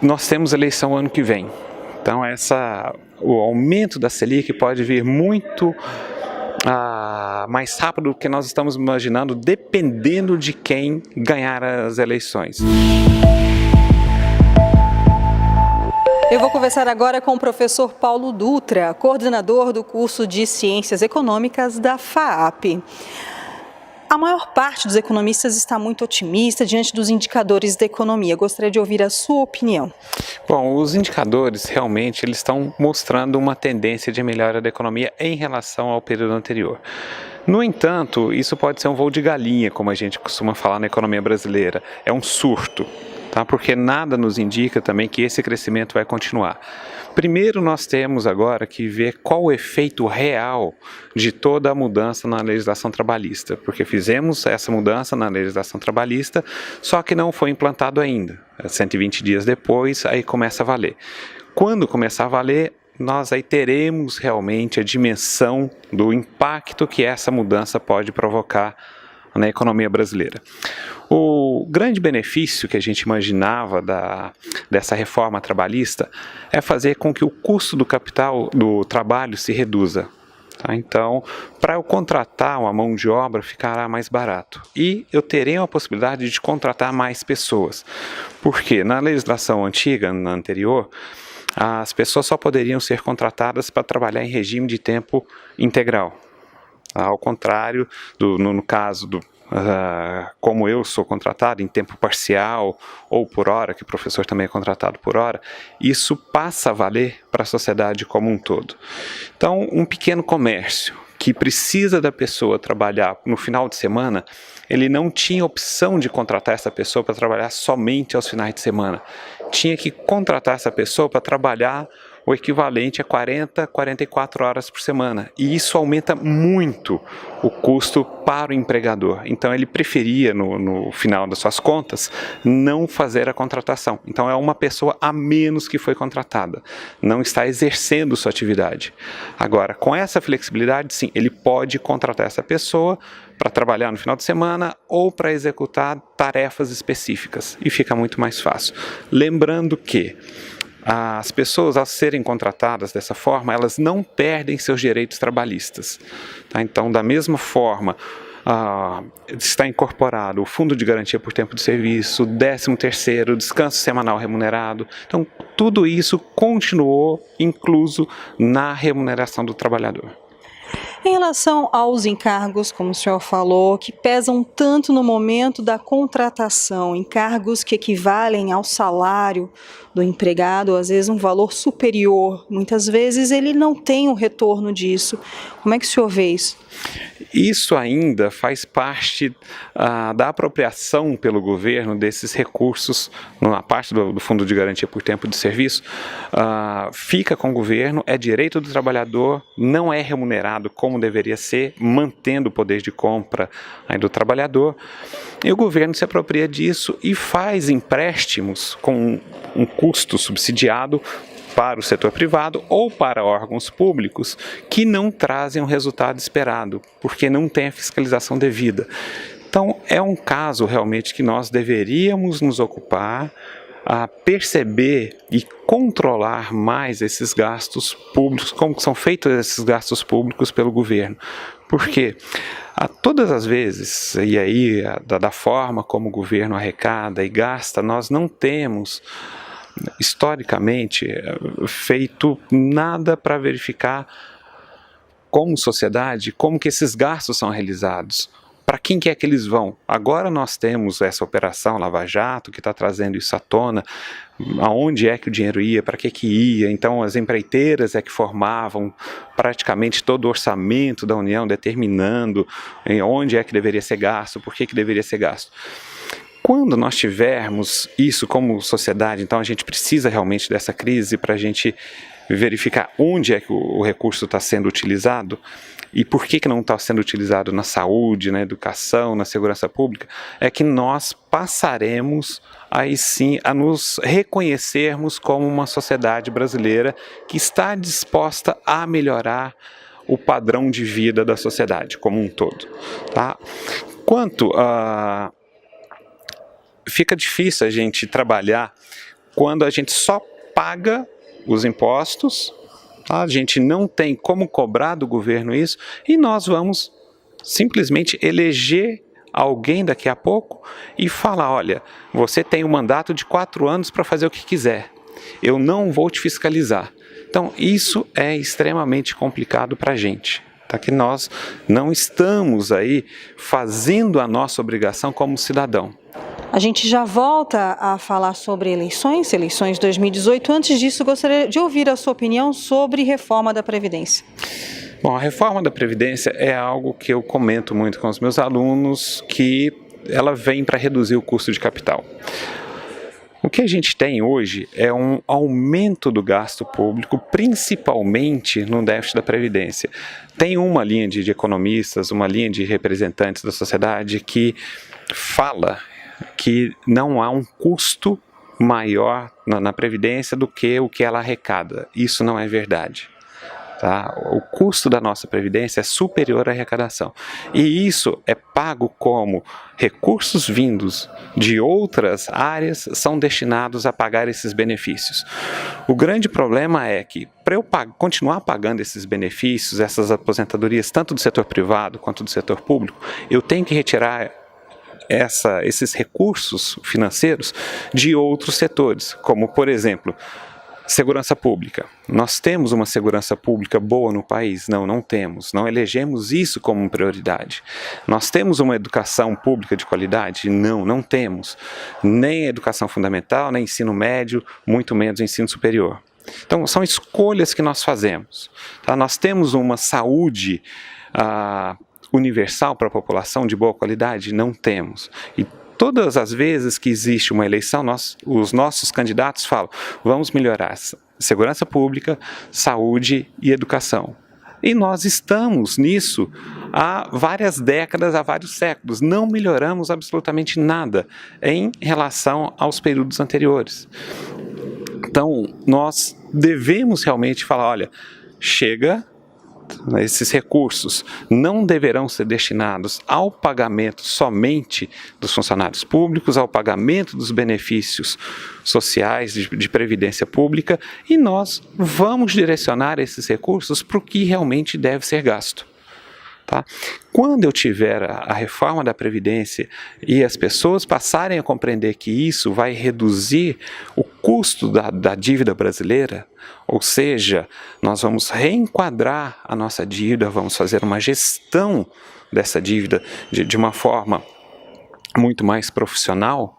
nós temos eleição ano que vem. Então o aumento da Selic pode vir muito mais rápido do que nós estamos imaginando, dependendo de quem ganhar as eleições. Eu vou conversar agora com o professor Paulo Dutra, coordenador do curso de Ciências Econômicas da FAAP. A maior parte dos economistas está muito otimista diante dos indicadores da economia. Gostaria de ouvir a sua opinião. Bom, os indicadores realmente eles estão mostrando uma tendência de melhora da economia em relação ao período anterior. No entanto, isso pode ser um voo de galinha, como a gente costuma falar na economia brasileira. É um surto, tá? Porque nada nos indica também que esse crescimento vai continuar. Primeiro, nós temos agora que ver qual o efeito real de toda a mudança na legislação trabalhista, porque fizemos essa mudança na legislação trabalhista, só que não foi implantado ainda. 120 dias depois, aí começa a valer. Quando começar a valer, nós aí teremos realmente a dimensão do impacto que essa mudança pode provocar na economia brasileira. O grande benefício que a gente imaginava dessa reforma trabalhista é fazer com que o custo do capital do trabalho se reduza. Tá? Então, para eu contratar uma mão de obra, ficará mais barato. E eu terei a possibilidade de contratar mais pessoas. Porque na legislação antiga, na anterior, as pessoas só poderiam ser contratadas para trabalhar em regime de tempo integral. Ao contrário, no caso como eu sou contratado em tempo parcial ou por hora, que o professor também é contratado por hora, isso passa a valer para a sociedade como um todo. Então, um pequeno comércio que precisa da pessoa trabalhar no final de semana, ele não tinha opção de contratar essa pessoa para trabalhar somente aos finais de semana. Tinha que contratar essa pessoa para trabalhar o equivalente a 40, 44 horas por semana. E isso aumenta muito o custo para o empregador. Então ele preferia, no final das suas contas, não fazer a contratação. Então é uma pessoa a menos que foi contratada. Não está exercendo sua atividade. Agora, com essa flexibilidade, sim, ele pode contratar essa pessoa para trabalhar no final de semana ou para executar tarefas específicas. E fica muito mais fácil. Lembrando que as pessoas, ao serem contratadas dessa forma, elas não perdem seus direitos trabalhistas. Tá? Então, da mesma forma, está incorporado o Fundo de Garantia por Tempo de Serviço, 13º, descanso semanal remunerado. Então, tudo isso continuou incluso na remuneração do trabalhador. Em relação aos encargos, como o senhor falou, que pesam tanto no momento da contratação, encargos que equivalem ao salário do empregado, às vezes um valor superior, muitas vezes ele não tem o retorno disso. Como é que o senhor vê isso? Isso ainda faz parte da apropriação pelo governo desses recursos, na parte do Fundo de Garantia por Tempo de Serviço, fica com o governo, é direito do trabalhador, não é remunerado como deveria ser, mantendo o poder de compra do trabalhador, e o governo se apropria disso e faz empréstimos com um custo subsidiado para o setor privado ou para órgãos públicos que não trazem o resultado esperado, porque não tem a fiscalização devida. Então, é um caso realmente que nós deveríamos nos ocupar a perceber e controlar mais esses gastos públicos, como são feitos esses gastos públicos pelo governo. Porque todas as vezes, e aí da forma como o governo arrecada e gasta, nós não temos historicamente feito nada para verificar como sociedade, como que esses gastos são realizados, para quem que é que eles vão. Agora nós temos essa operação Lava Jato que está trazendo isso à tona, aonde é que o dinheiro ia, para que ia. Então as empreiteiras é que formavam praticamente todo o orçamento da União, determinando onde é que deveria ser gasto, por que deveria ser gasto. Quando nós tivermos isso como sociedade, então a gente precisa realmente dessa crise para a gente verificar onde é que o recurso está sendo utilizado e por que não está sendo utilizado na saúde, na educação, na segurança pública, é que nós passaremos aí sim a nos reconhecermos como uma sociedade brasileira que está disposta a melhorar o padrão de vida da sociedade como um todo. Tá? Quanto a fica difícil a gente trabalhar quando a gente só paga os impostos, a gente não tem como cobrar do governo isso, e nós vamos simplesmente eleger alguém daqui a pouco e falar, olha, você tem um mandato de 4 anos para fazer o que quiser, eu não vou te fiscalizar. Então isso é extremamente complicado para a gente, tá? Que nós não estamos aí fazendo a nossa obrigação como cidadão. A gente já volta a falar sobre eleições 2018. Antes disso, gostaria de ouvir a sua opinião sobre reforma da Previdência. Bom, a reforma da Previdência é algo que eu comento muito com os meus alunos, que ela vem para reduzir o custo de capital. O que a gente tem hoje é um aumento do gasto público, principalmente no déficit da Previdência. Tem uma linha de economistas, uma linha de representantes da sociedade que fala que não há um custo maior na Previdência do que o que ela arrecada. Isso não é verdade. Tá? O custo da nossa Previdência é superior à arrecadação. E isso é pago como recursos vindos de outras áreas são destinados a pagar esses benefícios. O grande problema é que, para eu continuar pagando esses benefícios, essas aposentadorias, tanto do setor privado quanto do setor público, eu tenho que retirar esses recursos financeiros de outros setores, como, por exemplo, segurança pública. Nós temos uma segurança pública boa no país? Não, não temos. Não elegemos isso como prioridade. Nós temos uma educação pública de qualidade? Não, não temos. Nem educação fundamental, nem ensino médio, muito menos ensino superior. Então, são escolhas que nós fazemos. Tá? Nós temos uma saúde universal para a população de boa qualidade? Não temos. E todas as vezes que existe uma eleição, os nossos candidatos falam, vamos melhorar segurança pública, saúde e educação. E nós estamos nisso há várias décadas, há vários séculos. Não melhoramos absolutamente nada em relação aos períodos anteriores. Então, nós devemos realmente falar, olha, chega. Esses recursos não deverão ser destinados ao pagamento somente dos funcionários públicos, ao pagamento dos benefícios sociais de previdência pública, e nós vamos direcionar esses recursos para o que realmente deve ser gasto. Tá? Quando eu tiver a reforma da Previdência e as pessoas passarem a compreender que isso vai reduzir o custo da dívida brasileira, ou seja, nós vamos reenquadrar a nossa dívida, vamos fazer uma gestão dessa dívida de uma forma muito mais profissional,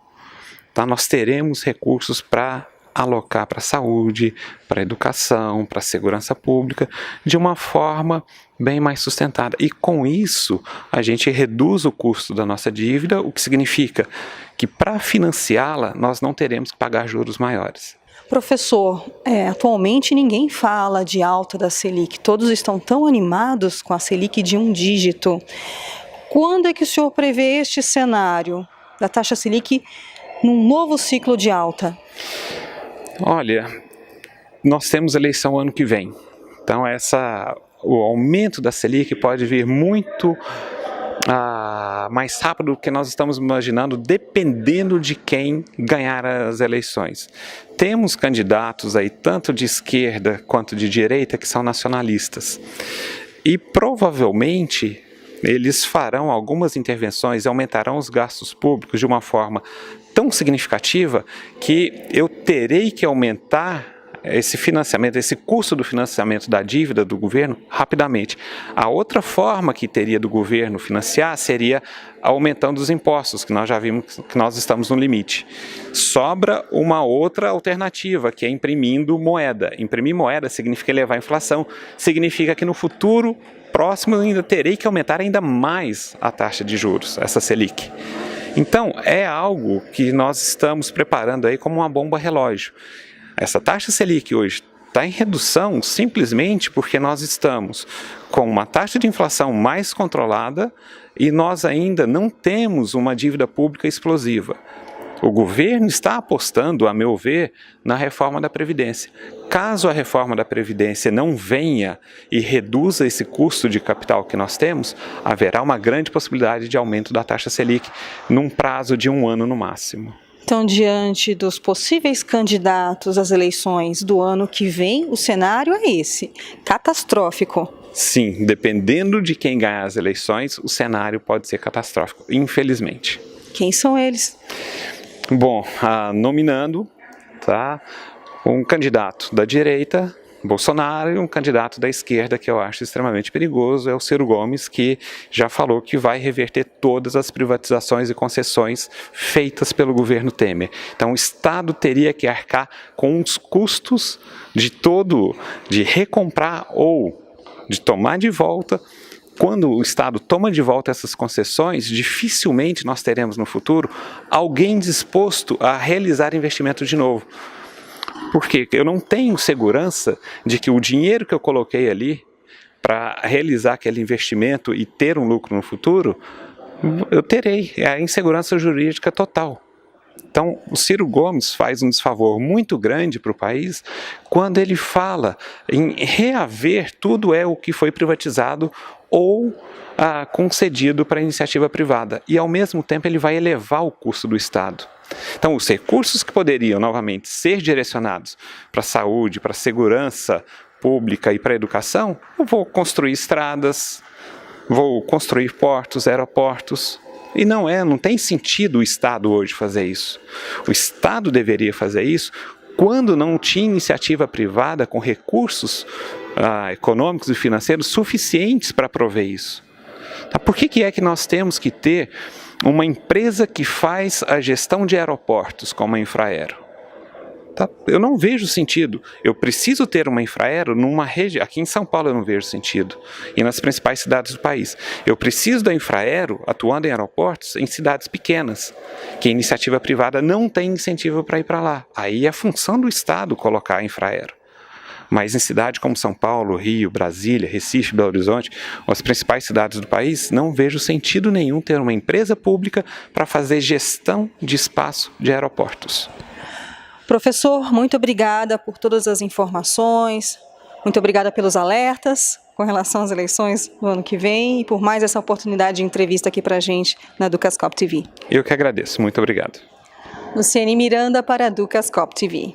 tá? Nós teremos recursos para alocar para a saúde, para a educação, para a segurança pública, de uma forma bem mais sustentada. E com isso, a gente reduz o custo da nossa dívida, o que significa que para financiá-la, nós não teremos que pagar juros maiores. Professor, atualmente ninguém fala de alta da Selic, todos estão tão animados com a Selic de 1 dígito. Quando é que o senhor prevê este cenário da taxa Selic num novo ciclo de alta? Olha, nós temos eleição ano que vem, então o aumento da Selic pode vir muito mais rápido do que nós estamos imaginando, dependendo de quem ganhar as eleições. Temos candidatos aí, tanto de esquerda quanto de direita, que são nacionalistas, e provavelmente eles farão algumas intervenções e aumentarão os gastos públicos de uma forma tão significativa que eu terei que aumentar esse financiamento, esse custo do financiamento da dívida do governo rapidamente. A outra forma que teria do governo financiar seria aumentando os impostos, que nós já vimos que nós estamos no limite. Sobra uma outra alternativa, que é imprimindo moeda. Imprimir moeda significa elevar a inflação, significa que no futuro próximo eu ainda terei que aumentar ainda mais a taxa de juros, essa Selic. Então, é algo que nós estamos preparando aí como uma bomba relógio. Essa taxa Selic hoje está em redução simplesmente porque nós estamos com uma taxa de inflação mais controlada e nós ainda não temos uma dívida pública explosiva. O governo está apostando, a meu ver, na reforma da Previdência. Caso a reforma da Previdência não venha e reduza esse custo de capital que nós temos, haverá uma grande possibilidade de aumento da taxa Selic num prazo de 1 ano no máximo. Então, diante dos possíveis candidatos às eleições do ano que vem, o cenário é esse, catastrófico. Sim, dependendo de quem ganhar as eleições, o cenário pode ser catastrófico, infelizmente. Quem são eles? Bom, nominando, tá, um candidato da direita, Bolsonaro, e um candidato da esquerda que eu acho extremamente perigoso é o Ciro Gomes, que já falou que vai reverter todas as privatizações e concessões feitas pelo governo Temer. Então o Estado teria que arcar com os custos de recomprar ou de tomar de volta. Quando o Estado toma de volta essas concessões, dificilmente nós teremos no futuro alguém disposto a realizar investimento de novo. Porque eu não tenho segurança de que o dinheiro que eu coloquei ali para realizar aquele investimento e ter um lucro no futuro, eu terei. É a insegurança jurídica total. Então, o Ciro Gomes faz um desfavor muito grande para o país quando ele fala em reaver tudo o que foi privatizado ou concedido para a iniciativa privada. E, ao mesmo tempo, ele vai elevar o custo do Estado. Então, os recursos que poderiam, novamente, ser direcionados para a saúde, para a segurança pública e para a educação, eu vou construir estradas, vou construir portos, aeroportos. E não tem sentido o Estado hoje fazer isso. O Estado deveria fazer isso quando não tinha iniciativa privada com recursos econômicos e financeiros suficientes para prover isso. Por que é que nós temos que ter uma empresa que faz a gestão de aeroportos como a Infraero? Eu não vejo sentido. Eu preciso ter uma Infraero numa região. Aqui em São Paulo eu não vejo sentido. E nas principais cidades do país. Eu preciso da Infraero atuando em aeroportos em cidades pequenas, que a iniciativa privada não tem incentivo para ir para lá. Aí é função do Estado colocar a Infraero. Mas em cidades como São Paulo, Rio, Brasília, Recife, Belo Horizonte, as principais cidades do país, não vejo sentido nenhum ter uma empresa pública para fazer gestão de espaço de aeroportos. Professor, muito obrigada por todas as informações, muito obrigada pelos alertas com relação às eleições do ano que vem e por mais essa oportunidade de entrevista aqui para a gente na Educascope TV. Eu que agradeço, muito obrigado. Luciane Miranda para a Educascope TV.